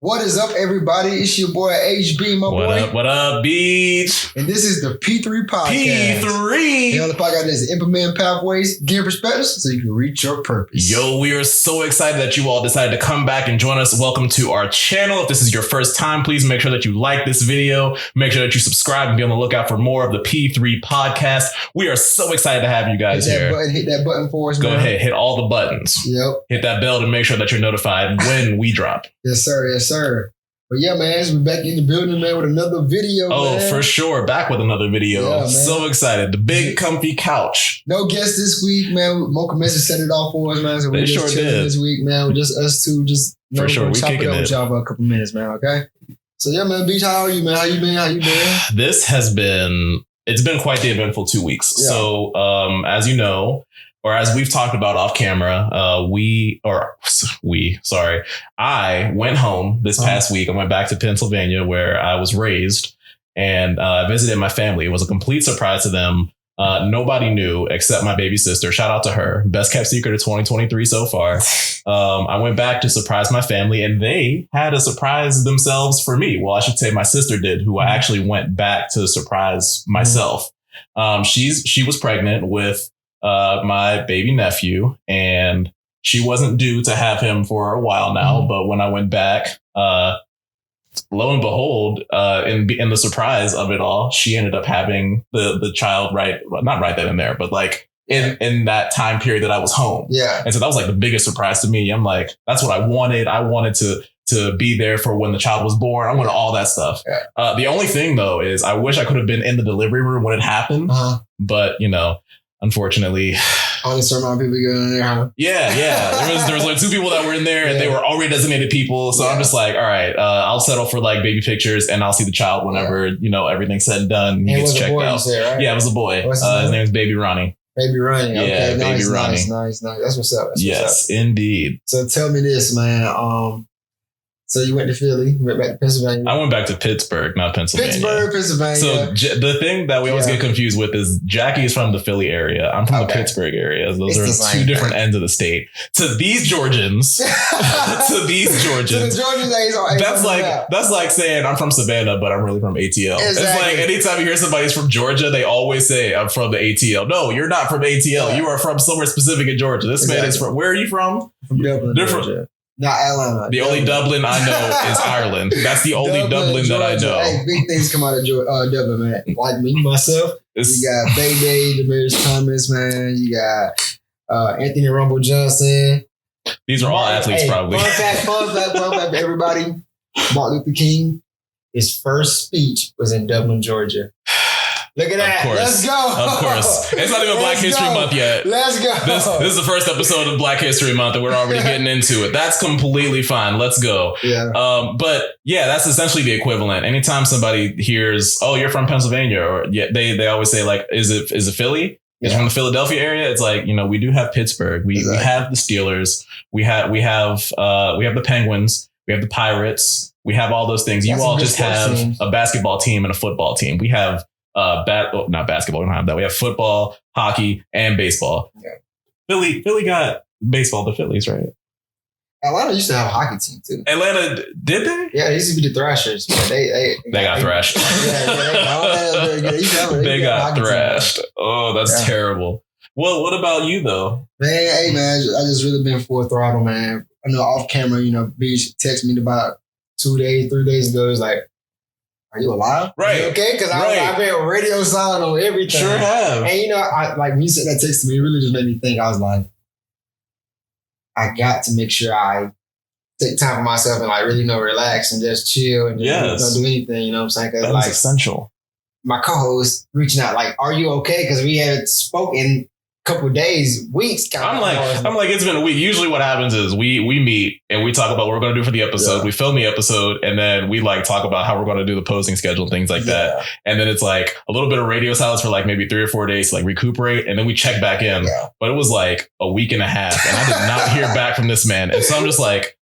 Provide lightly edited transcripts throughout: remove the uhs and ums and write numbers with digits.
What is up, everybody? It's your boy HB, my boy. What up, Beej? And this is the P3 podcast. P3. The other podcast is implementing pathways, giving perspectives, so you can reach your purpose. Yo, we are so excited that you all decided to come back and join us. Welcome to our channel. If this is your first time, please make sure that you like this video. Make sure that you subscribe and be on the lookout for more of the P3 podcast. We are so excited to have you guys here. Hit that button for us, Go ahead, hit all the buttons. Yep. Hit that bell to make sure that you're notified when we drop. Yes, sir. Yes, sir. But yeah, man, we're back in the building, man, with another video. Oh, man. For sure. Back with another video. Yeah, so excited. The big comfy couch. No guest this week, man. Mocha Messi set it off for us, man. So we're just chilling this week, man. We're just us two, just for sure. We kicking it with y'all for a couple minutes, man. Okay. So yeah, man. Beej, how are you, man? How you been? This has been. It's been quite the eventful 2 weeks. Yeah. So, as you know, or as we've talked about off camera, I went home this past week. I went back to Pennsylvania where I was raised and visited my family. It was a complete surprise to them. Nobody knew except my baby sister. Shout out to her. Best kept secret of 2023 so far. I went back to surprise my family and they had a surprise themselves for me. Well, I should say my sister did, who I actually went back to surprise myself. She was pregnant with my baby nephew, and she wasn't due to have him for a while now. But when I went back, lo and behold, in the surprise of it all, she ended up having the child not right then and there, but like in that time period that I was home. Yeah. And so that was like the biggest surprise to me. I'm like, that's what I wanted. I wanted to be there for when the child was born. I wanted all that stuff. Yeah. The only thing though is I wish I could have been in the delivery room when it happened, but unfortunately, only certain amount of people going in there, huh? Yeah. There was like two people that were in there, and they were already designated people. So I'm just like, all right, I'll settle for like baby pictures, and I'll see the child whenever everything's said and done. He gets checked out. Say, right? Yeah, it was a boy. His name is Baby Ronnie. Baby Ronnie. Okay, yeah, nice, Baby Ronnie. Nice. That's what's up. Yes, indeed. So tell me this, man. So you went to Philly, went back to Pennsylvania. I went back to Pittsburgh, not Pennsylvania. Pennsylvania. So the thing that we always get confused with is Jackie is from the Philly area. I'm from the Pittsburgh area. Those are two different ends of the state. To these Georgians, that's like saying I'm from Savannah, but I'm really from ATL. Exactly. It's like anytime you hear somebody's from Georgia, they always say I'm from the ATL. No, you're not from ATL. Yeah. You are from somewhere specific in Georgia. This man is from. Where are you from? From Dublin, Georgia. Not Atlanta. The only Dublin I know is Ireland. That's the only Dublin that I know. Hey, big things come out of Dublin, man. Like me, myself. You got Bay, Demarius Thomas, man. You got Anthony Rumble Johnson. These are all athletes, probably. Fun fact, everybody. Martin Luther King, his first speech was in Dublin, Georgia. Look at that. Let's go. Of course. It's not even Black History Month yet. Let's go. This is the first episode of Black History Month and we're already getting into it. That's completely fine. Let's go. Yeah. But yeah, that's essentially the equivalent. Anytime somebody hears, oh, you're from Pennsylvania, or they always say like, is it Philly? It's from the Philadelphia area. It's like, we do have Pittsburgh. We have the Steelers. We have the Penguins. We have the Pirates. We have all those things. You all just have a basketball team and a football team. We have not basketball. We don't have that. We have football, hockey, and baseball. Yeah. Philly got baseball. The Phillies, right? Atlanta used to have a hockey team too. Atlanta, did they? Yeah, it used to be the Thrashers. But they got thrashed. They got thrashed. Oh, that's terrible. Well, what about you though? Man, hey man, I just really been full throttle, man. I know off camera, Beej texted me about 3 days ago. He's like, are you alive? Right. You okay? Because I've been radio silent on everything. Sure have. And I like when you said that text to me, it really just made me think. I was like, I got to make sure I take time for myself and like really relax and just chill and just don't do anything. You know what I'm saying? That's like essential. My co-host reaching out like, are you okay? Because we haven't spoken couple of days, weeks. I'm like, it's been a week. Usually what happens is we meet and we talk about what we're going to do for the episode. Yeah. We film the episode and then we like talk about how we're going to do the posting schedule and things like that. And then it's like a little bit of radio silence for like maybe 3 or 4 days to like recuperate. And then we check back in. Yeah. But it was like a week and a half and I did not hear back from this man. And so I'm just like,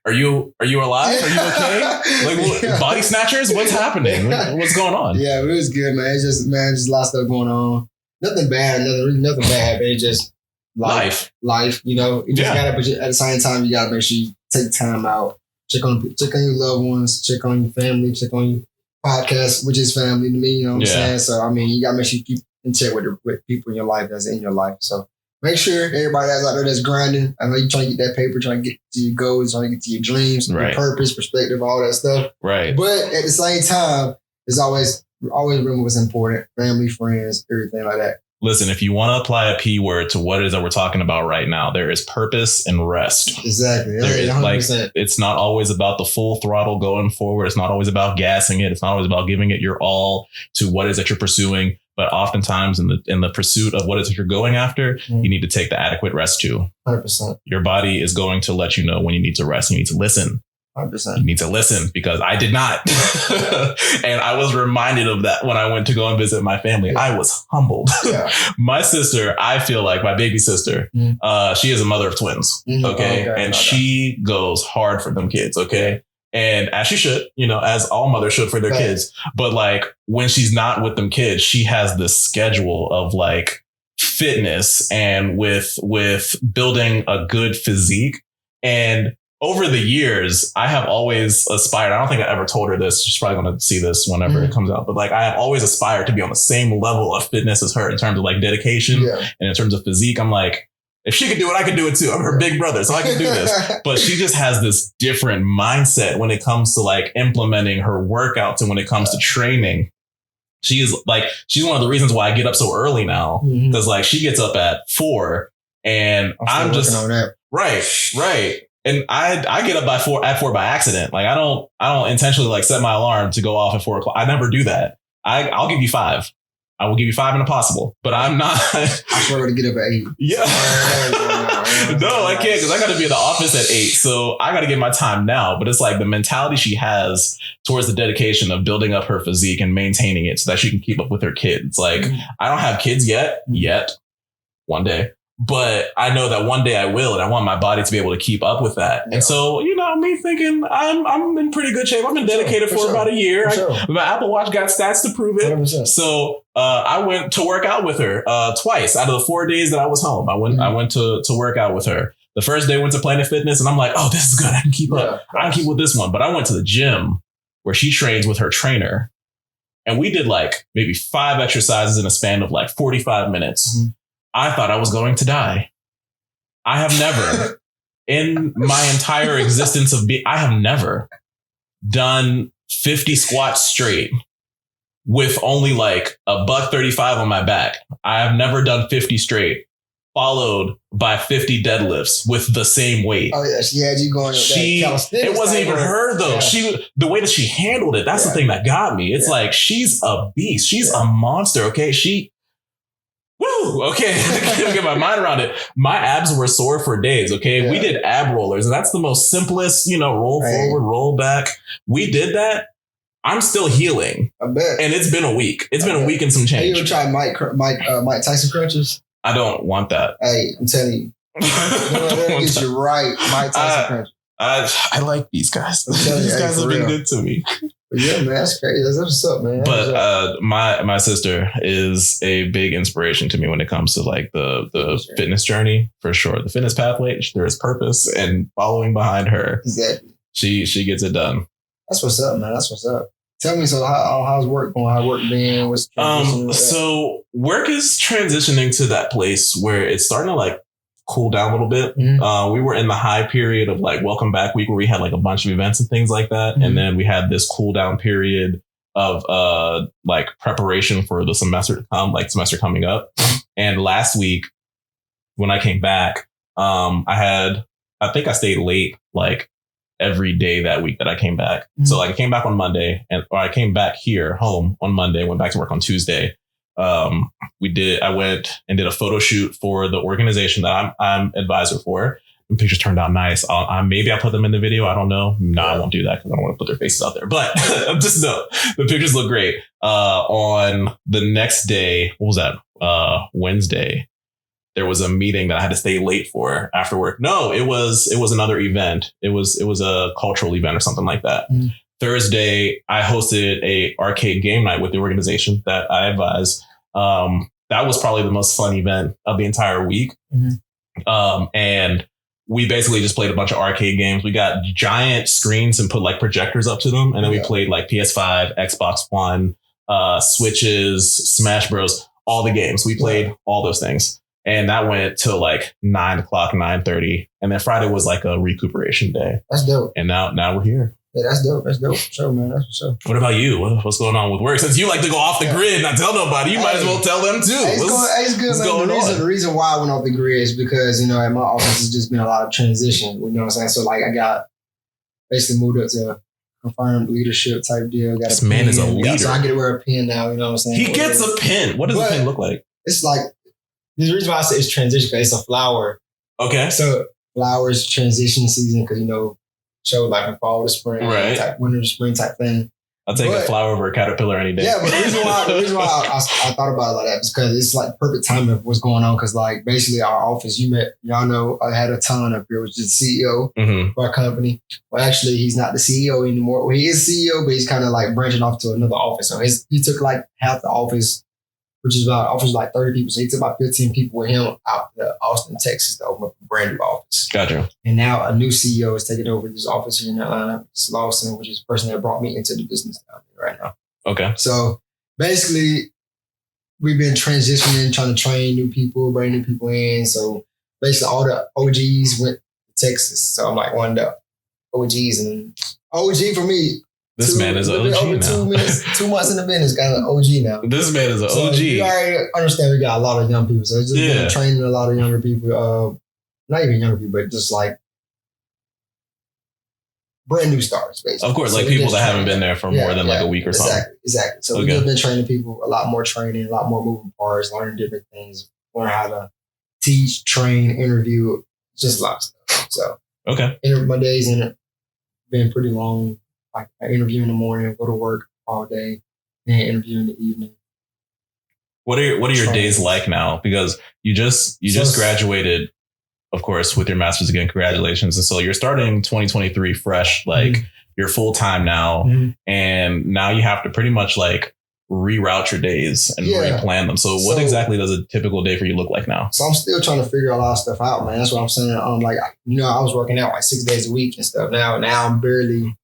are you alive? Are you okay? Like body snatchers? What's happening? What's going on? Yeah, it was good, man. It's just a lot of stuff going on. Nothing bad, nothing bad. It's just life. You just gotta, but at the same time, you gotta make sure you take time out Check on your loved ones. Check on your family. Check on your podcast, which is family to me. You know what I'm saying? So I mean, you gotta make sure you keep in check with people in your life that's in your life. So make sure everybody that's out there that's grinding. I know you're trying to get that paper, trying to get to your goals, trying to get to your dreams, your purpose, perspective, all that stuff. Right. But at the same time, it's always remember what's important: family, friends, everything like that. Listen, if you want to apply a P word to what it is that we're talking about right now, there is purpose and rest. Exactly. There is, like, it's not always about the full throttle going forward. It's not always about gassing it. It's not always about giving it your all to what it is that you're pursuing. But oftentimes in the pursuit of what it is that you're going after, you need to take the adequate rest too. 100%. Your body is going to let you know when you need to rest. You need to listen. 100%. You need to listen, because I did not. And I was reminded of that when I went to go and visit my family. Yeah. I was humbled. Yeah. My sister, I feel like my baby sister, she is a mother of twins. Okay. And she goes hard for them kids. Okay. And as she should, as all mothers should for their kids. But like when she's not with them kids, she has this schedule of like fitness and with building a good physique. And over the years, I have always aspired. I don't think I ever told her this. She's probably going to see this whenever it comes out. But like, I have always aspired to be on the same level of fitness as her in terms of like dedication and in terms of physique. I'm like, if she could do it, I can do it too. I'm her big brother, so I can do this. But she just has this different mindset when it comes to like implementing her workouts and when it comes to training. She's one of the reasons why I get up so early now, because like she gets up at 4 and I'm just on that. Right. And I get up at 4 by accident. Like I don't intentionally like set my alarm to go off at 4 o'clock. I never do that. I'll give you 5. I will give you 5 in a possible, but I'm not. I struggle to get up at 8. Yeah. No, I can't, because I got to be in the office at 8. So I got to get my time now. But it's like the mentality she has towards the dedication of building up her physique and maintaining it so that she can keep up with her kids. Like I don't have kids yet, one day. But I know that one day I will, and I want my body to be able to keep up with that. Yeah. And so, me thinking I'm in pretty good shape. I've been dedicated for about a year. My Apple Watch got stats to prove it. 100%. So I went to work out with her twice out of the 4 days that I was home. I went to work out with her. The first day went to Planet Fitness, and I'm like, oh, this is good. I can keep up. I can keep with this one. But I went to the gym where she trains with her trainer, and we did like maybe 5 exercises in a span of like 45 minutes. I thought I was going to die. I have never, in my entire existence I have never done 50 squats straight with only like $135 on my back. I have never done 50 straight, followed by 50 deadlifts with the same weight. Oh yeah, she had you going. It wasn't even her though. Yeah. The way that she handled it, that's the thing that got me. It's like she's a beast. She's a monster. Okay, woo! Okay, I can't get my mind around it. My abs were sore for days. Okay, we did ab rollers, and that's the most simplest. Roll forward, roll back. We did that. I'm still healing. I bet. And it's been a week. It's been a week and some change. Have you ever tried Mike Tyson crunches? I don't want that. Hey, I'm telling you. That gets you right. Mike Tyson crunches. I like these guys. These guys have been good to me. Yeah, man, that's crazy. That's what's up, man. But my sister is a big inspiration to me when it comes to like the fitness journey, for sure. The fitness pathway, there is purpose, and following behind her. Exactly. She gets it done. That's what's up, man. That's what's up. Tell me, so how's work going? How work been? What's so work is transitioning to that place where it's starting to like cool down a little bit. We were in the high period of like welcome back week where we had like a bunch of events and things like that. And then we had this cool down period of like preparation for the semester to come, like semester coming up. And last week when I came back, I think I stayed late like every day that week that I came back. So like I came back on Monday or I came back here home on Monday, went back to work on Tuesday. I went and did a photo shoot for the organization that I'm advisor for. The pictures turned out nice. Maybe I'll put them in the video. I don't know. No, I won't do that because I don't want to put their faces out there. But just know the pictures look great. On the next day, what was that? Wednesday, there was a meeting that I had to stay late for after work. No, it was another event. It was a cultural event or something like that. Thursday, I hosted a arcade game night with the organization that I advise. That was probably the most fun event of the entire week. And we basically just played a bunch of arcade games. We got giant screens and put like projectors up to them. And then we played like PS5, Xbox One, Switches, Smash Bros, all the games. We played all those things. And that went till like 9 o'clock, 9:30. And then Friday was like a recuperation day. That's dope. And now we're here. Yeah, that's dope. That's dope. Sure, man. That's for sure. What about you? What's going on with work? Since you like to go off the grid and not tell nobody, you might as well tell them too. It's good, man. The reason why I went off the grid is because, you know, at my office, it's just been a lot of transition. You know what I'm saying? So, like, I got basically moved up to a confirmed leadership type deal. This man is a leader. So I get to wear a pin now. You know what I'm saying? He gets a pin. What does a pin look like? It's like, the reason why I say it's transition because it's a flower. Okay. So flowers transition season because, you know, show like from fall to spring, type winter to spring type thing. I'll take a flower over a caterpillar any day. Yeah, but the reason why I thought about it like that is because it's like perfect timing of what's going on. Because like basically our office, y'all know I had a ton up here, which is the CEO of our company. Well, actually, he's not the CEO anymore. Well, he is CEO, but he's kind of like branching off to another office. So he took like half the office, which is about like 30 people. So he took about 15 people with him out to Austin, Texas to open up a brand new office. Gotcha. And now a new CEO is taking over this office here in Atlanta. It's Lawson, which is the person that brought me into the business down here right now. Okay. So basically, we've been transitioning, trying to train new people, bring new people in. So basically, all the OGs went to Texas. So I'm like one of the OGs. And OG for me, this man is an OG over now. 2 months in the business, got an OG now. This man is an OG. You already understand we got a lot of young people. So it's just been training a lot of younger people. Not even younger people, but just like brand new stars, basically. Of course, so like people that haven't been there for more than like a week or something. Exactly. So we've just been training people, a lot more training, a lot more moving parts, learning different things, learning how to teach, train, interview, just a lot of stuff. So my days in it been pretty long. Like I interview in the morning, go to work all day, then interview in the evening. What are your days like now? Because you just graduated, of course, with your master's again. Congratulations! And so you're starting 2023 fresh, like you're full time now, and now you have to pretty much like reroute your days and replan them. So what exactly does a typical day for you look like now? So I'm still trying to figure a lot of stuff out, man. That's what I'm saying. Like you know, I was working out like 6 days a week and stuff. Now I'm barely.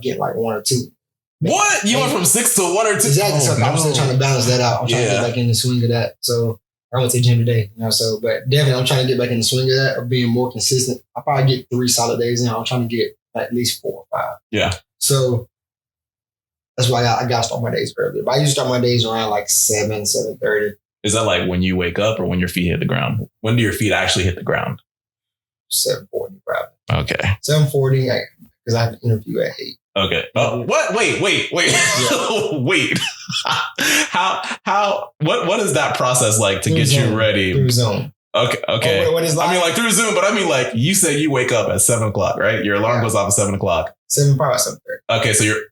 Get like 1 or 2. What? You went from 6 to 1 or 2? Exactly. So I'm still trying to balance that out. I'm trying to get back in the swing of that. So I went to the gym today, you know. So, but definitely, I'm trying to get back in the swing of that, of being more consistent. I probably get 3 solid days in. I'm trying to get at least 4 or 5. Yeah. So that's why I got to start my days earlier. But I usually start my days around like 7:30. Is that like when you wake up or when your feet hit the ground? When do your feet actually hit the ground? 7:40 probably. Okay. 7:40. Because I have an interview at 8. Okay. Oh, what? Wait. Wait. What is that process like to get you ready? Through Zoom. Okay. What is like? I mean, like through Zoom, but I mean, like you said, you wake up at 7 o'clock, right? Your alarm goes off at 7 o'clock. Probably 7:30. Okay, so you're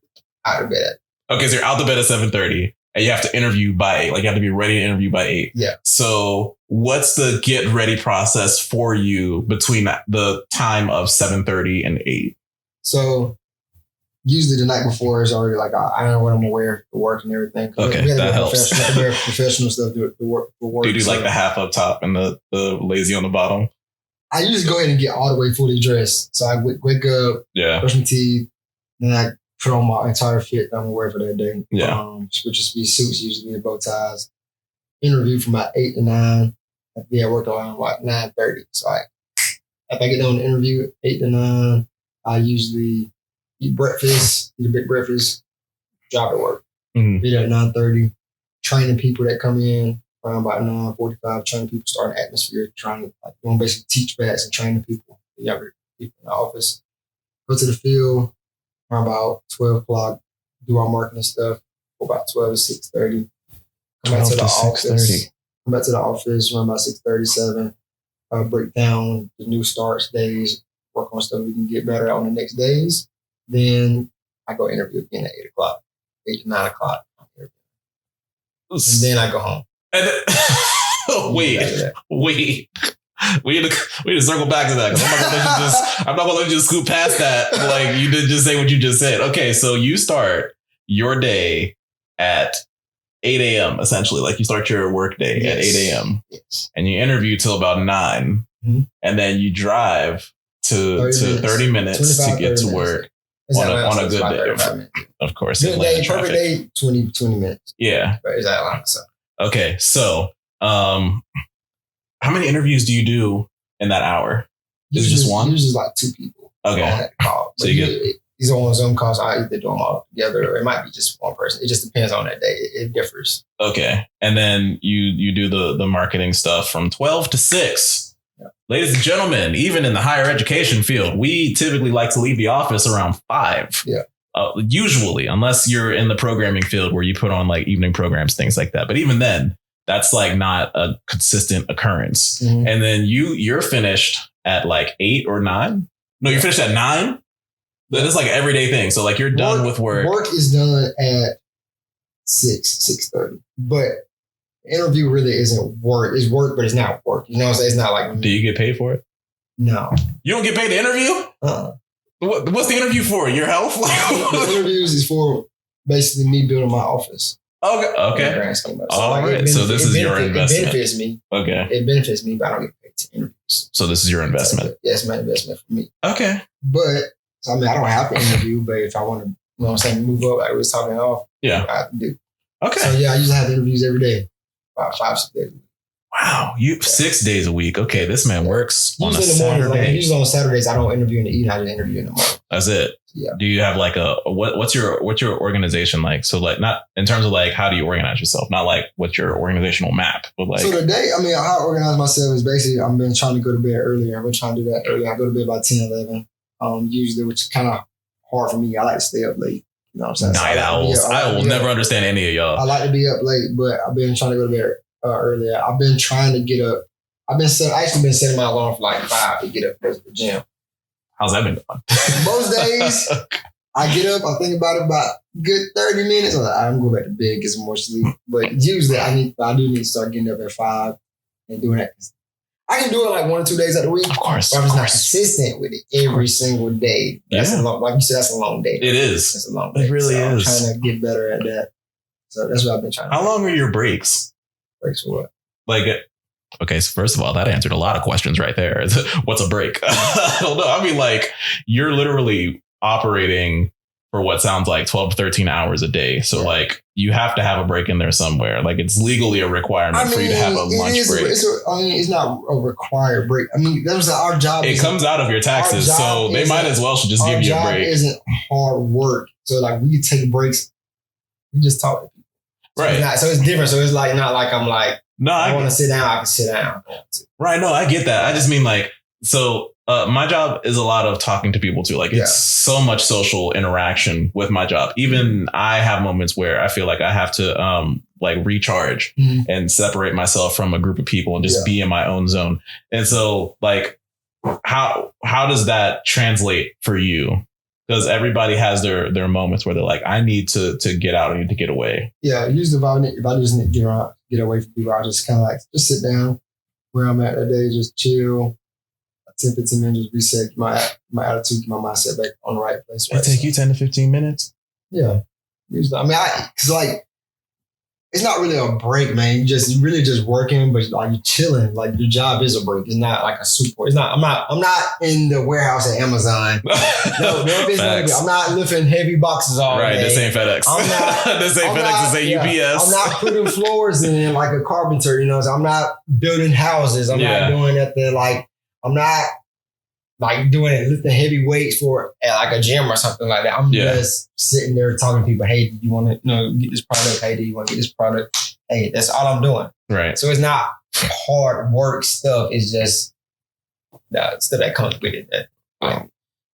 out of bed. Okay, so you're out of bed at 7:30, and you have to interview by 8. Like you have to be ready to interview by 8. Yeah. So what's the get ready process for you between the time of 7:30 and 8? So usually the night before is already like I know what I'm gonna wear for work and everything. Okay, that helps. Professional stuff to work for work. Do you do like the half up top and the lazy on the bottom? I usually go ahead and get all the way fully dressed. So I wake up, brush my teeth, then I put on my entire fit that I'm gonna wear for that day. Yeah. Which just be suits, usually bow ties. Interview from about 8 to 9. I'd be at work around like 9:30. So if I get done the interview 8 to 9. I usually eat breakfast, eat a big breakfast, drive to work. Be there at 9:30, training people that come in around about 9:45, training people, starting atmosphere, trying to doing basically teach bats and training people, the younger people in the office. Go to the field around about 12 o'clock, do our marketing stuff for about 12 to 6:30. Come back to the office. Come back to the office around about 6:37. Break down the new starts days. Work on stuff we can get better on the next days. Then I go interview again at 8 o'clock, 8 to 9 o'clock. And then I go home. Wait. We need to circle back to that. I'm not gonna let you just scoot past that. Like you did just say what you just said. Okay, so you start your day at 8 a.m. essentially. Like you start your work day at 8 a.m. Yes. And you interview till about 9. and then you drive to 30 minutes to get to work on a good day. Of course. Good day, perfect day, 20 minutes. Yeah. But it's Atlanta, so. Okay, so how many interviews do you do in that hour? Is it just one? Usually like 2 people. Okay. So you get these are on Zoom calls. I either do them all together, or it might be just one person. It just depends on that day. It differs. Okay, and then you do the marketing stuff from 12 to 6. Yeah. Ladies and gentlemen, even in the higher education field, we typically like to leave the office around 5. Yeah. Usually, unless you're in the programming field where you put on like evening programs, things like that. But even then, that's like not a consistent occurrence. And then you're finished at like 8 or 9. No, you're finished at 9. But it's like an everyday thing. So like you're done with work. Work is done at 6:30. But the interview really isn't work. It's work, but it's not work. You know what I'm saying? It's not like. Do you get paid for it? No. You don't get paid to interview? What's the interview for? Your health? The interviews is for basically me building my office. Okay. So all right. So this is your investment. It benefits me. Okay. It benefits me, but I don't get paid to interviews. So this is your investment. Yes, my investment for me. Okay. But so I mean, I don't have to interview, but if I want to, you know what I'm saying, move up, like we was talking off, I have to do. Okay. So yeah, I usually have interviews every day, about 5-6 days. Wow, 6 days a week. Okay, this man works on a Saturday. Usually on Saturdays, I don't interview in the evening. I just interview in the morning. That's it. Yeah. Do you have like what's your organization like? So like not in terms of like how do you organize yourself? Not like what's your organizational map, but like. So today, I mean, how I organize myself is basically I've been trying to go to bed earlier. I've been trying to do that earlier. I go to bed by 10, 11. Usually, which is kind of hard for me. I like to stay up late. You know what I'm saying? Night owls. I will never understand any of y'all. I like to be up late, but I've been trying to go to bed earlier. I've been trying to get up. I've actually been setting my alarm for like 5 to get up to the gym. How's that been done? Most days, I get up, I think about it about good 30 minutes. I'm going back to bed, get some more sleep. But usually, I do need to start getting up at 5 and doing that. I can do it like 1 or 2 days out of the week. Of course. But I'm just not consistent with it every single day. That's a long, like you said, that's a long day. It is. It's a long day. It really is. I'm trying to get better at that. So that's what I've been trying to do. How long are your breaks? Breaks for what? Like, okay, so first of all, that answered a lot of questions right there. What's a break? I don't know. I mean, like, you're literally operating for what sounds like 12 to 13 hours a day. So like you have to have a break in there somewhere. Like it's legally a requirement for you to have a lunch break. It's not a required break. I mean, that was our job. It comes out of your taxes. So they might as well should just give you a break. Our job isn't hard work. So like we take breaks. We just talk to people. Right. So it's different. So it's like, not like I'm like, no, I want to sit down. I can sit down. Right. No, I get that. I just mean like, so my job is a lot of talking to people too. Like it's so much social interaction with my job. Even I have moments where I feel like I have to like recharge and separate myself from a group of people and just be in my own zone. And so like, how does that translate for you? Because everybody has their moments where they're like, I need to get out. I need to get away. Yeah. Usually if I just need to get away from people, I just kind of like just sit down where I'm at that day, just chill. 10, 15 minutes, just reset my attitude, my mindset back on the right place. It take you 10 to 15 minutes? Yeah. Usually, I mean, cause like, it's not really a break, man. You're really just working, but like you're chilling. Like your job is a break. It's not like a super. It's not. I'm not in the warehouse at Amazon. No, I'm not lifting heavy boxes all day. Right. This ain't FedEx. This ain't FedEx. This ain't UPS. I'm not putting floors in like a carpenter. You know, so I'm not building houses. I'm not doing that. I'm not like doing it, lifting heavy weights for like a gym or something like that. I'm just sitting there talking to people. Hey, do you want to get this product? Hey, do you want to get this product? Hey, that's all I'm doing. Right. So it's not hard work stuff. It's just stuff that comes with it.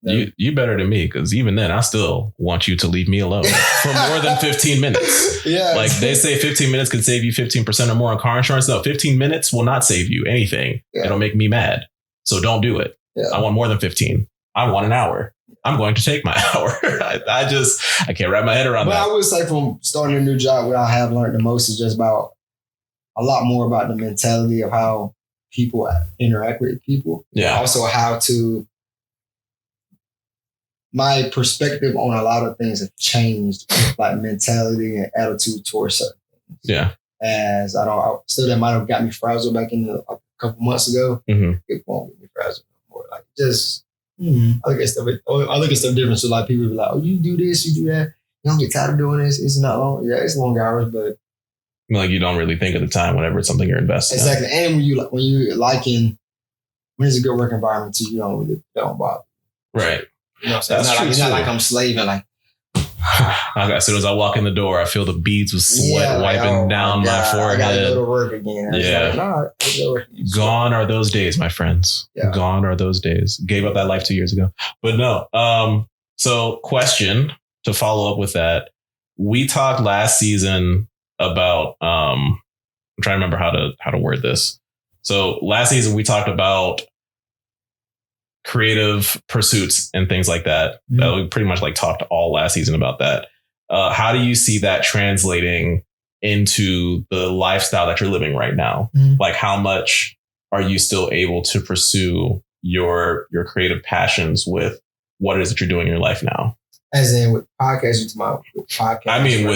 You better than me, because even then I still want you to leave me alone for more than 15 minutes. Yeah. Like they say 15 minutes can save you 15% or more on car insurance. No, 15 minutes will not save you anything. Yeah. It'll make me mad. So don't do it. Yeah. I want more than 15. I want an hour. I'm going to take my hour. I can't wrap my head around that. But I would say from starting a new job, what I have learned the most is just about a lot more about the mentality of how people interact with people. Yeah. Also my perspective on a lot of things have changed, like mentality and attitude towards certain things. Yeah. As that might have got me frazzled back in the couple months ago, it won't get me frazzled no more. Like just, I look at stuff different. So like people be like, oh, you do this, you do that. You don't get tired of doing this. It's not long. Yeah, it's long hours, but like you don't really think of the time whenever it's something you're investing. Exactly. In. And when it's a good work environment too, you don't bother. Right. You know what I'm saying? It's not like I'm slaving like. As soon as I walk in the door, I feel the beads of sweat wiping down my forehead. I gotta go to work again. Gone are those days, my friends. Yeah. Gone are those days. Gave up that life 2 years ago. But no. So question to follow up with that. We talked last season about I'm trying to remember how to word this. So last season we talked about creative pursuits and things like that. We pretty much like talked all last season about that. How do you see that translating into the lifestyle that you're living right now? Like how much are you still able to pursue your creative passions with what it is that you're doing in your life now? As in with podcasts, I mean,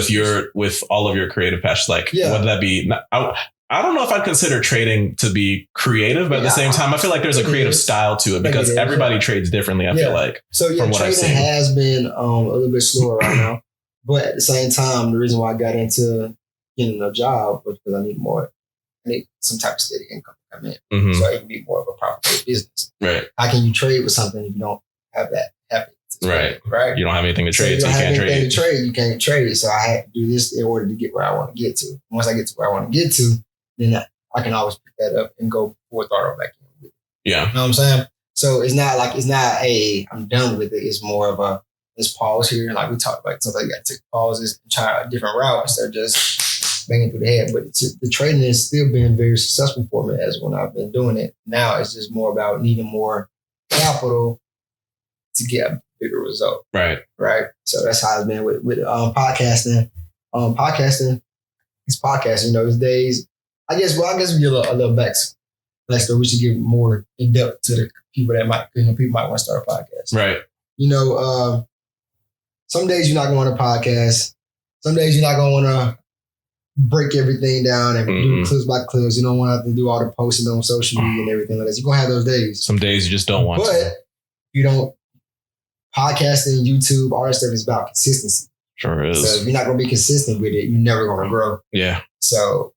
with all of your creative passions, like whether that be, I don't know if I'd consider trading to be creative, but at the same time, I feel like there's a creative style to it because everybody trades differently. I feel like. So trading has been a little bit slower right now, but at the same time, the reason why I got into getting a job was because I need some type of steady income to come in, so I can be more of a profitable business. Right. How can you trade with something if you don't have that happiness? Right. You don't have anything to trade, so you can't trade. You can't trade. So I had to do this in order to get where I want to get to. Once I get to where I want to get to, then I can always pick that up and go full throttle back in with it. Yeah. You know what I'm saying? So it's not I'm done with it. It's more of let's pause here. Like we talked about, sometimes you got to take pauses and try a different route instead of just banging through the head. But the trading has still been very successful for me as when I've been doing it. Now it's just more about needing more capital to get a bigger result. Right. So that's how it's been with podcasting. Podcasting, it's podcasting. Those days, I guess we get a little back. So we should give more in depth to the people that people might want to start a podcast. Right. Some days you're not going to want a podcast. Some days you're not going to want to break everything down and do clips by clips. You don't want to have to do all the posting on social media and everything like that. You're going to have those days. Some days you just don't want to. But you don't. Podcasting, YouTube, all that stuff is about consistency. Sure is. So if you're not going to be consistent with it, you're never going to grow. Yeah. So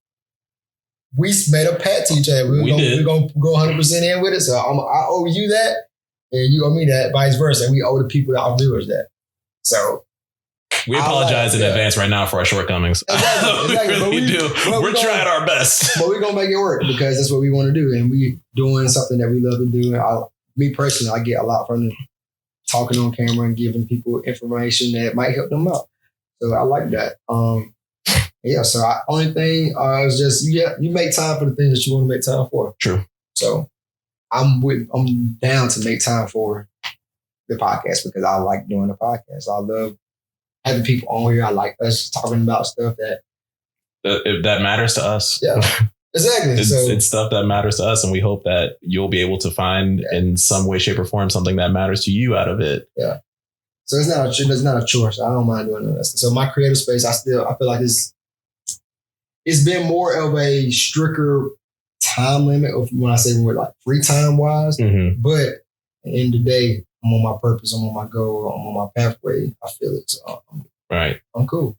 we made a pact to each other. We're going to go 100% in with it. So I owe you that, and you owe me that, vice versa. And we owe the people that our viewers that. So we apologize in advance right now for our shortcomings. Exactly. We really do. We're trying our best. But we're going to make it work because that's what we want to do. And we doing something that we love to do. And me personally, I get a lot from talking on camera and giving people information that might help them out. So I like that. So only thing is just you make time for the things that you want to make time for. True. So I'm down to make time for the podcast because I like doing the podcast. I love having people on here. I like us talking about stuff that matters to us. Yeah. Exactly. It's stuff that matters to us, and we hope that you'll be able to find in some way, shape, or form something that matters to you out of it. Yeah. So it's not a chore. So I don't mind doing that. So my creative space, I feel like it's been more of a stricter time limit of when I say we're like free time wise. But at the end of the day, I'm on my purpose. I'm on my goal. I'm on my pathway. I feel it. So I'm cool.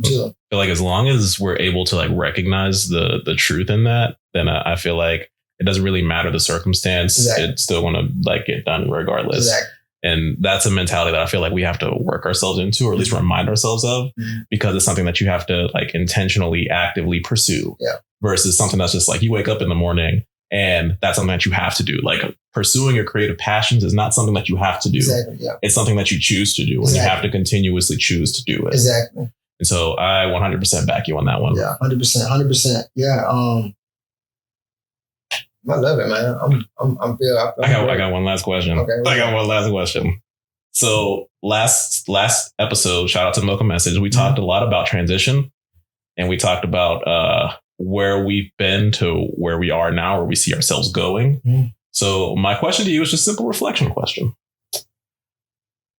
I feel like as long as we're able to like recognize the truth in that, then I feel like it doesn't really matter the circumstance. Exactly. It's still going to like get done regardless. Exactly. And that's a mentality that I feel like we have to work ourselves into, or at least remind ourselves of, because it's something that you have to like intentionally, actively pursue versus something that's just like you wake up in the morning and that's something that you have to do. Like pursuing your creative passions is not something that you have to do. Exactly, yeah. It's something that you choose to do and you have to continuously choose to do it. Exactly. And so I 100% back you on that one. Yeah, 100%. Yeah. I love it, man. I got one last question. Okay. I got one last question. So last episode, shout out to Milk Message. We talked a lot about transition, and we talked about where we've been to where we are now, where we see ourselves going. So my question to you is just a simple reflection question.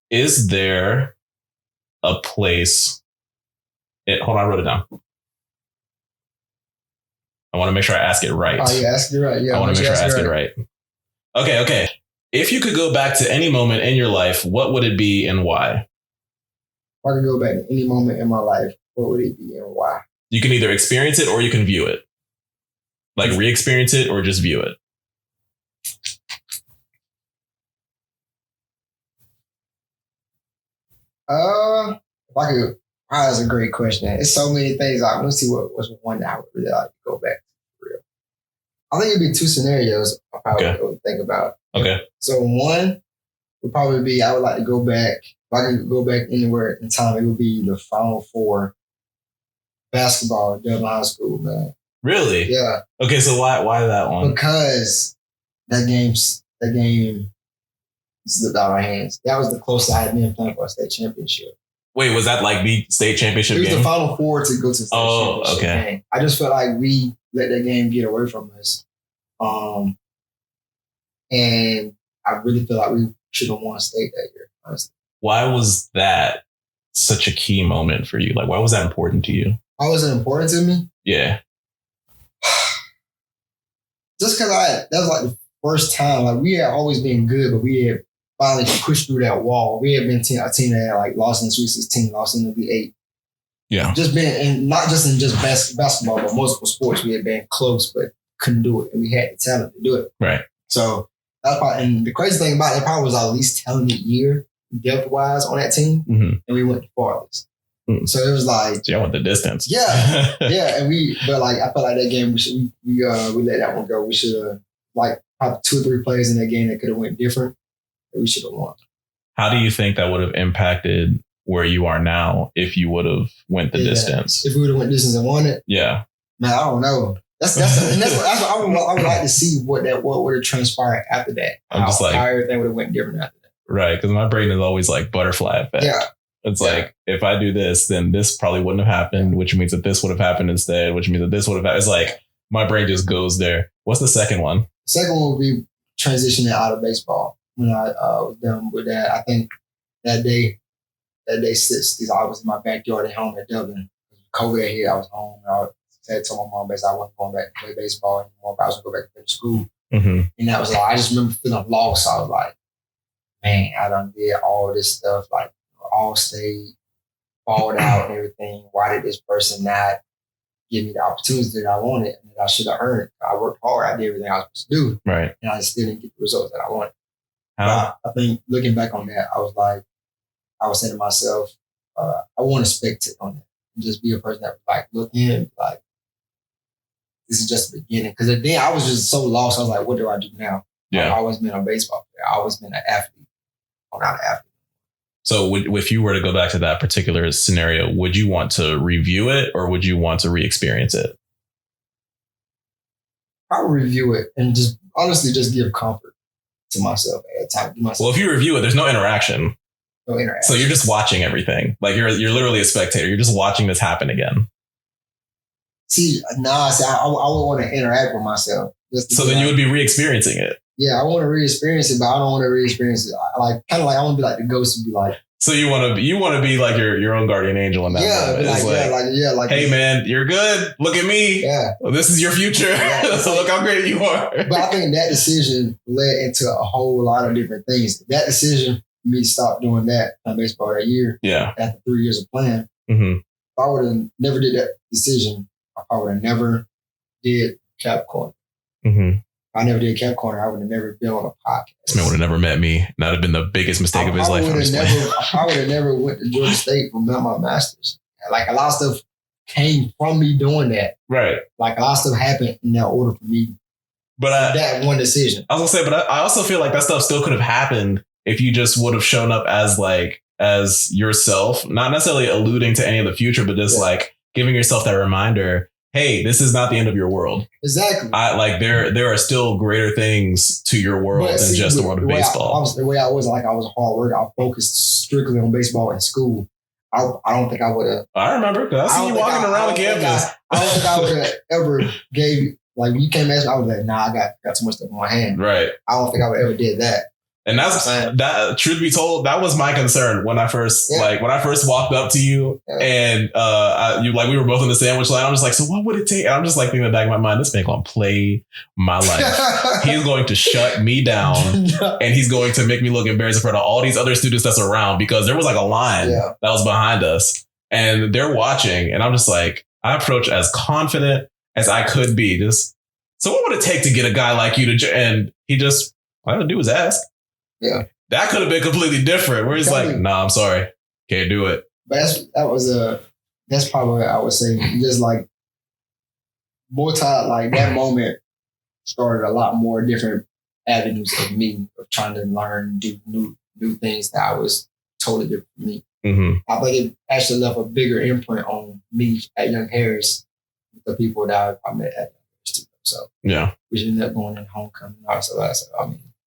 Is there a place? Hold on, I wrote it down. I want to make sure I ask it right. Oh, yeah, ask it right. Yeah, I want to make sure I ask it right. Okay. If you could go back to any moment in your life, what would it be and why? If I could go back to any moment in my life, what would it be and why? You can either experience it or you can view it. Like re-experience it or just view it. If I could, that's a great question. It's so many things. Let's see what's one that I would really like to go back to for real. I think it'd be two scenarios I probably would think about. Okay. So one would probably be I would like to go back. If I could go back anywhere in time, it would be the Final Four basketball at Dublin High School, man. Really? Yeah. Okay, so why that one? Because that game slipped out of our hands. That was the closest I had been playing for a state championship. Wait, was that like the state championship game? It was the Final Four to go to the state championship game. I just felt like we let that game get away from us. And I really feel like we should have won state that year, honestly. Why was that such a key moment for you? Like, why was that important to you? Why was it important to me? Yeah. Just because that was like the first time, like we had always been good, but we had finally pushed through that wall. We had been a team that had like lost in the Sweet 16, lost in the V8. Yeah. Just been, and not just in just basketball, but multiple sports. We had been close, but couldn't do it. And we had the talent to do it. Right. So that's probably, and the crazy thing about it probably was our least talented year depth-wise on that team. Mm-hmm. And we went the farthest. Mm. So it was like, yeah, I went the distance. Yeah. Yeah. And but like, I felt like that game, we let that one go. We should have, like, probably 2 or 3 plays in that game that could have went different. We should have won. How do you think that would have impacted where you are now if you would have went the distance? If we would have went distance and won it? Yeah. Man, I don't know. That's what I would like to see what would have transpired after that. I'm just like, how everything would have went different after that. Right. Because my brain is always like butterfly effect. Yeah. It's like, if I do this, then this probably wouldn't have happened, which means that this would have happened instead, which means that this would have happened. It's like, my brain just goes there. What's the second one? The second one would be transitioning out of baseball. When I was done with that, I think that day 6, I was in my backyard at home at Dublin. COVID hit, I was home. I said to my mom, basically, I wasn't going back to play baseball anymore, but I was going to go back to finish school. Mm-hmm. And that was like, I just remember feeling lost. I was like, man, I done did all this stuff, like all state, balled out and everything. Why did this person not give me the opportunities that I wanted and that I should have earned? I worked hard. I did everything I was supposed to do. Right. And I still didn't get the results that I wanted. I think looking back on that, I was saying to myself, I want to spectate on it and just be a person that would like look in, like, this is just the beginning. Because then I was just so lost. I was like, what do I do now? Yeah. I've always been a baseball player. I've always been an athlete. I'm not an athlete. So if you were to go back to that particular scenario, would you want to review it or would you want to re-experience it? I would review it and just honestly just give comfort to myself at time. Well, if you review it, there's no interaction. No interaction. So you're just watching everything. Like you're literally a spectator. You're just watching this happen again. See, I would want to interact with myself. So then you would be re-experiencing it. Yeah, I want to re-experience it, but I don't want to re-experience it. I want to be like the ghost and be like. So you want to be like your own guardian angel in that moment. Like, hey man, you're good. Look at me. Yeah, well, this is your future. Yeah, so look how great you are. But I think that decision led into a whole lot of different things. That decision, me stop doing that on baseball that year. Yeah, after 3 years of playing, if I would have never did that decision, I would have never did Cap Corner. Mm-hmm. If I never did Cap Corner, I would have never been on a podcast. This man would have never met me. That would have been the biggest mistake of his life. I would have never went to Georgia State for my master's. Like a lot of stuff came from me doing that. Right. Like a lot of stuff happened in that order for me. But that one decision. I was gonna say, but I also feel like that stuff still could have happened if you just would have shown up as yourself, not necessarily alluding to any of the future, but just like giving yourself that reminder. Hey, this is not the end of your world. Exactly. There are still greater things to your world than just the world of baseball. The way I was a hard worker. I focused strictly on baseball in school. I don't think I would have. I remember because I see you walking around the campus. I don't think I would have ever gave, like, you came ask me, I was like, nah, I got too much stuff in my hand. Right. I don't think I would ever did that. And that's that. Truth be told, that was my concern when I first walked up to you and we were both in the sandwich line. I'm just like, so what would it take? And I'm just like thinking in the back of my mind, this man gonna play my life. He's going to shut me down and he's going to make me look embarrassed in front of all these other students that's around, because there was like a line that was behind us and they're watching. And I'm just like, I approach as confident as I could be. Just, so what would it take to get a guy like you to? And he just, all I had to do was ask. Yeah, that could have been completely different. Where he's like, "Nah, I'm sorry, can't do it." But that's probably what I would say. Just like more time, like that moment started a lot more different avenues of me of trying to learn, do new things that I was totally different from me. Mm-hmm. I think it actually left a bigger imprint on me at Young Harris, the people that I met at Young Harris too. So yeah, we ended up going in homecoming.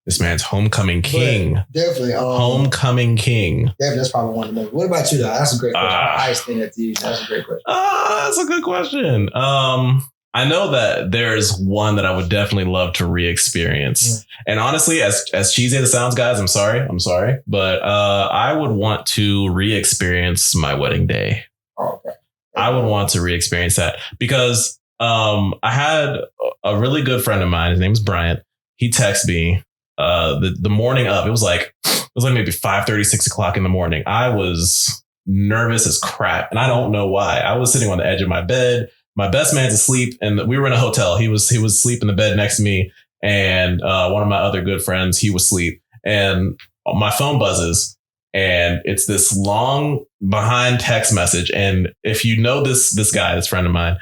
This man's homecoming king. But definitely. Homecoming king. Definitely, that's probably one of the most. What about you, though? That's a great question. I extend that to you. That's a great question. That's a good question. I know that there's one that I would definitely love to re-experience. Mm. And honestly, as cheesy as it sounds, guys, I'm sorry. But I would want to re-experience my wedding day. Oh, okay. I would want to re-experience that because I had a really good friend of mine. His name is Bryant. He texted me the morning of. It was like maybe 5:30, 6 o'clock in the morning. I was nervous as crap, and I don't know why. I was sitting on the edge of my bed. My best man's asleep, and we were in a hotel. He was asleep in the bed next to me, and one of my other good friends, he was asleep. And my phone buzzes, and it's this long behind text message. And if you know this guy, this friend of mine,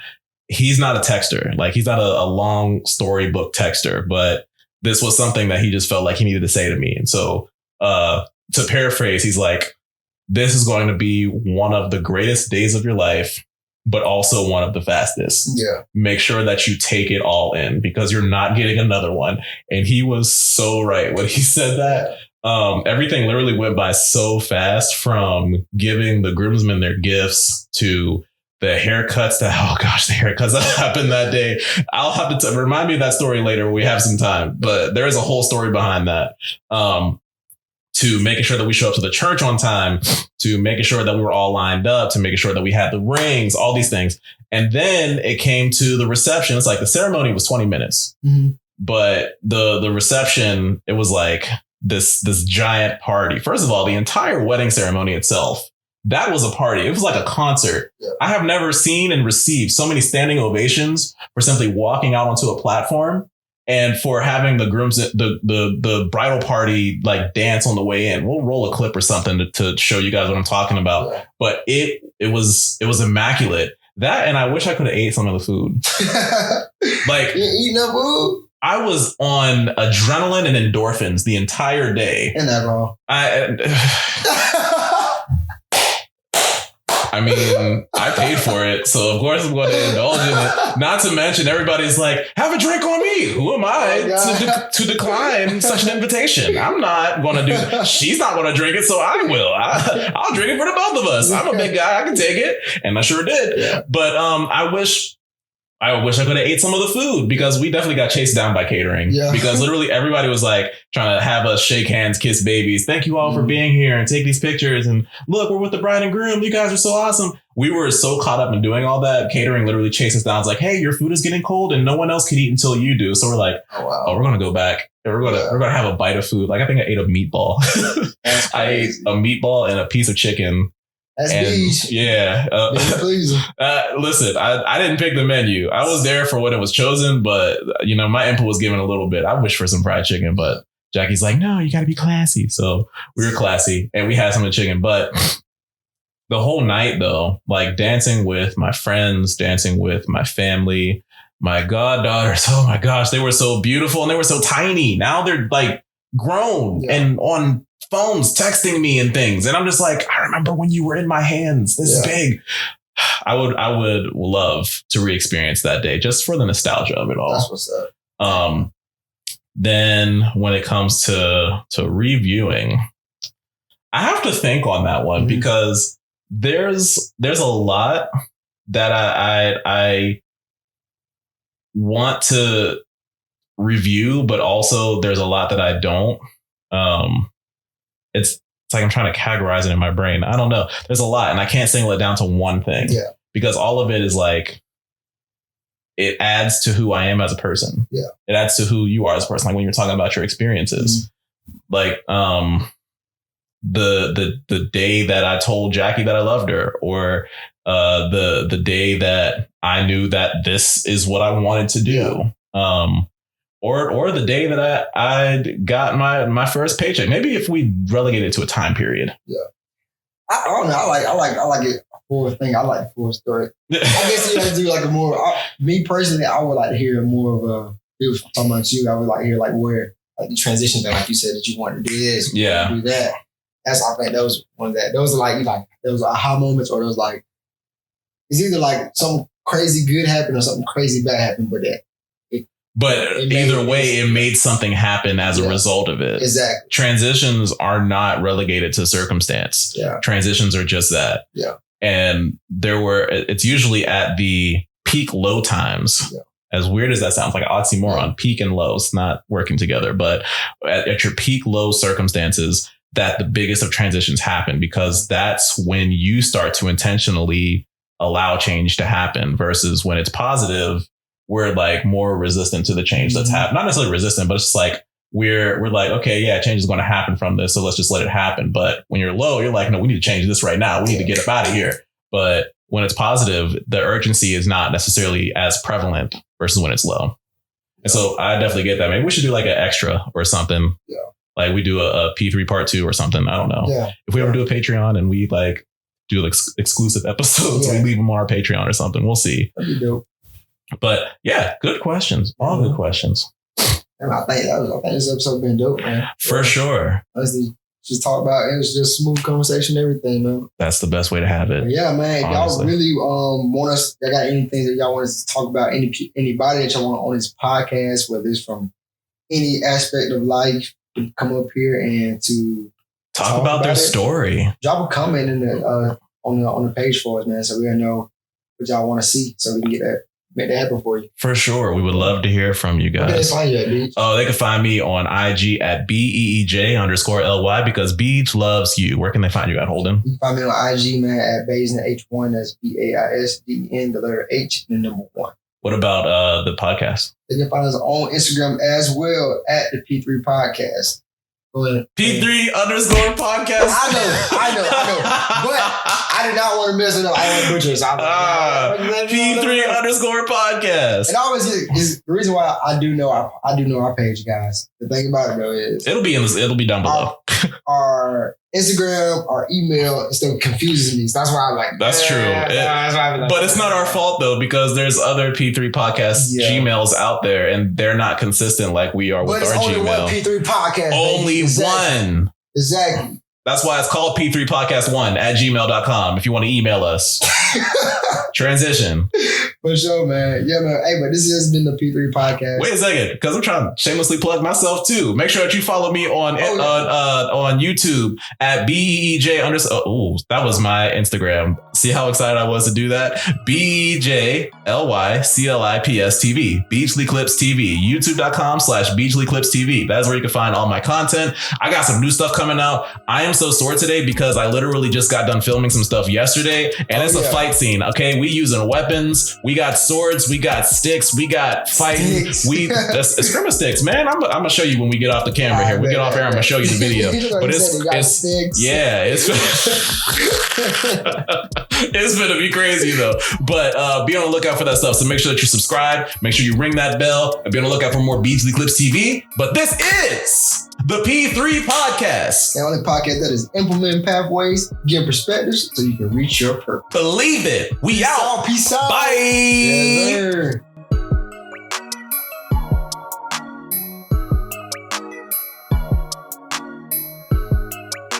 he's not a texter. Like, he's not a long storybook texter, but this was something that he just felt like he needed to say to me. And so to paraphrase, he's like, this is going to be one of the greatest days of your life, but also one of the fastest. Yeah. Make sure that you take it all in because you're not getting another one. And he was so right when he said that. Everything literally went by so fast, from giving the groomsmen their gifts to the haircuts the haircuts that happened that day. I'll have to remind me of that story later when we have some time, but there is a whole story behind that. To making sure that we show up to the church on time, to making sure that we were all lined up, to making sure that we had the rings, all these things. And then it came to the reception. It's like the ceremony was 20 minutes, but the reception, it was like this giant party. First of all, the entire wedding ceremony itself, that was a party. It was like a concert. Yeah. I have never seen and received so many standing ovations for simply walking out onto a platform and for having the grooms, the bridal party, like dance on the way in. We'll roll a clip or something to show you guys what I'm talking about. Yeah. But it was immaculate. That, and I wish I could have ate some of the food. Like, you eating the food? I was on adrenaline and endorphins the entire day. Isn't that wrong? I mean, I paid for it, so of course I'm going to indulge in it. Not to mention, everybody's like, have a drink on me. Who am I to decline such an invitation? I'm not going to do that. She's not going to drink it, so I will. I'll drink it for the both of us. I'm a big guy. I can take it. And I sure did. Yeah. But I wish I could have ate some of the food, because we definitely got chased down by catering. Yeah. Because literally everybody was like trying to have us shake hands, kiss babies. Thank you all for being here and take these pictures. And look, we're with the bride and groom. You guys are so awesome. We were so caught up in doing all that. Catering literally chased us down. It's like, hey, your food is getting cold and no one else can eat until you do. So we're like, oh, we're going to go back. We're going to have a bite of food. Like, I think I ate a meatball. I ate a meatball and a piece of chicken. That's Beej. Yeah. Listen, I didn't pick the menu. I was there for when it was chosen, but my input was given a little bit. I wish for some fried chicken, but Jackie's like, no, you got to be classy. So we were classy and we had some of the chicken, but the whole night though, like dancing with my friends, dancing with my family, my goddaughters. Oh my gosh, they were so beautiful and they were so tiny. Now they're like grown and on phones texting me and things. And I'm just like, I remember when you were in my hands this big. I would love to re-experience that day just for the nostalgia of it all. That's what's up. Then when it comes to reviewing, I have to think on that one because there's a lot that I want to review, but also there's a lot that I don't. it's like I'm trying to categorize it in my brain. I don't know. There's a lot, and I can't single it down to one thing. Yeah. Because all of it is like, it adds to who I am as a person. Yeah. It adds to who you are as a person. Like when you're talking about your experiences, like the day that I told Jackie that I loved her, or the day that I knew that this is what I wanted to do. Or the day that I got my first paycheck. Maybe if we relegate it to a time period. Yeah. I don't know. I like it full thing. I like the full story. I guess you have to do like a more, me personally, I would like to hear more of a, if I'm talking about you, I would like to hear like where, like the transition thing, like you said, that you wanted to do this, yeah, do that. I think those ones those are like those aha moments, or those like, it's either like some crazy good happened or something crazy bad happened, but either way, it made something happen as a result of it. Exactly. Transitions are not relegated to circumstance. Yeah. Transitions are just that. Yeah. And it's usually at the peak low times. Yeah. As weird as that sounds, like an oxymoron, peak and lows not working together. But at your peak low circumstances, that the biggest of transitions happen, because that's when you start to intentionally allow change to happen, versus when it's positive, we're like more resistant to the change that's happening. Not necessarily resistant, but it's just like we're like, okay, yeah, change is going to happen from this, so let's just let it happen. But when you're low, you're like, no, we need to change this right now. We need to get up out of here. But when it's positive, the urgency is not necessarily as prevalent versus when it's low. And so I definitely get that. Maybe we should do like an extra or something. Yeah. Like we do a P3 part 2 or something. I don't know. Yeah. If we ever do a Patreon and we like do like exclusive episodes, we leave them on our Patreon or something. We'll see. That'd be dope. But yeah, good questions. All good questions. And I think this episode been dope, man. For sure. Honestly, just talk about it. Was just smooth conversation, everything, man. That's the best way to have it. But yeah, man. If y'all really want us, y'all got anything that y'all want us to talk about, anybody that y'all want on this podcast, whether it's from any aspect of life, to come up here and to talk about their story. Drop a comment in the on the page for us, man, so we'll know what y'all want to see, so we can make that happen for you. For sure. We would love to hear from you guys. Where can they find you at, Beej? Oh, they can find me on IG at BEEJ_LY, because Beej loves you. Where can they find you at, Holden? You can find me on IG, man, at Baisden H1. That's BAISDEN, the letter H, and the number 1. What about the podcast? They can find us on Instagram as well at the P3 Podcast. P3_podcast. I know. But I did not want to mess it up. I want to butcher it. P3_podcast. And always is the reason why I do know our page, guys. The thing about it though is it'll be down below. Our Instagram, our email, it still confuses me. So that's why I'm like, that's true. But it's not our fault though, because there's other P3 podcast Gmails out there, and they're not consistent like we are with our Gmail. Only one P3 podcast. Only one. Exactly. That's why it's called P3 Podcast 1 at gmail.com if you want to email us. Transition. For sure, man. Yeah, man. Hey, but this has been the P3 Podcast. Wait a second, because I'm trying to shamelessly plug myself too. Make sure that you follow me on YouTube at BEEJ_. Oh, that was my Instagram. See how excited I was to do that? BEJLYCLIPS Beejly Clips TV. YouTube.com/Beejly Clips TV. That's where you can find all my content. I got some new stuff coming out. I am so sore today because I literally just got done filming some stuff yesterday, and it's a fight scene. Okay, we using weapons. We got swords. We got sticks. We got fighting. That's scrimmage sticks, man. I'm gonna show you when we get off the camera here. We get off air. I'm gonna show you the video. But it's it's gonna be crazy though. But be on the lookout for that stuff. So make sure that you subscribe. Make sure you ring that bell, and be on the lookout for more Beejly Clips TV. But this is the P3 Podcast. The only podcast that is implementing pathways, giving perspectives so you can reach your purpose. Believe it. We out. Peace out. Bye. Yes, sir.